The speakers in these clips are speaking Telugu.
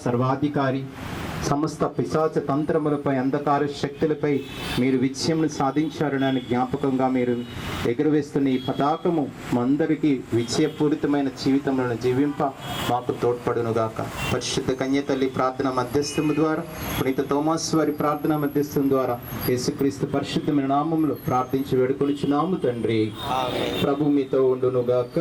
సర్వాధికారి, సమస్త పిశాచ తంత్రములపై, అంధకార శక్తులపై మీరు విజయమును సాధించారని జ్ఞాపకంగా మీరు ఎగురవేస్తున్న ఈ పతాకము మందరికీ విజయపూరితమైన జీవితములను జీవింప మాకు తోడ్పడునుగాక. పరిశుద్ధ కన్యతల్లి ప్రార్థన మధ్యస్థము ద్వారా, పునీత తోమాస్ వారి ప్రార్థన మధ్యస్థం ద్వారా యేసుక్రీస్తు పరిశుద్ధమైన నామములో ప్రార్థించి వేడుకొనుచున్నాము తండ్రి. ప్రభు మీతో ఉండునుగాక.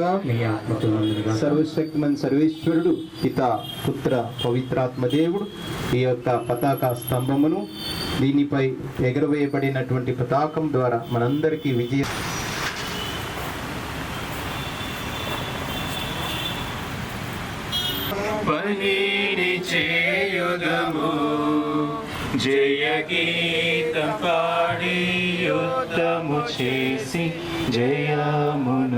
సర్వశక్తిమంత సర్వేశ్వరుడు పిత, పుత్ర, పవిత్రాత్మ దేవుడు ఈ యొక్క పతాక స్తంభమును, దీనిపై ఎగురవేయబడినటువంటి పతాకం ద్వారా మనందరికీ విజయ పనిని చేయుదము, జయ గీతం పాడి యుద్ధము చేసి జయమును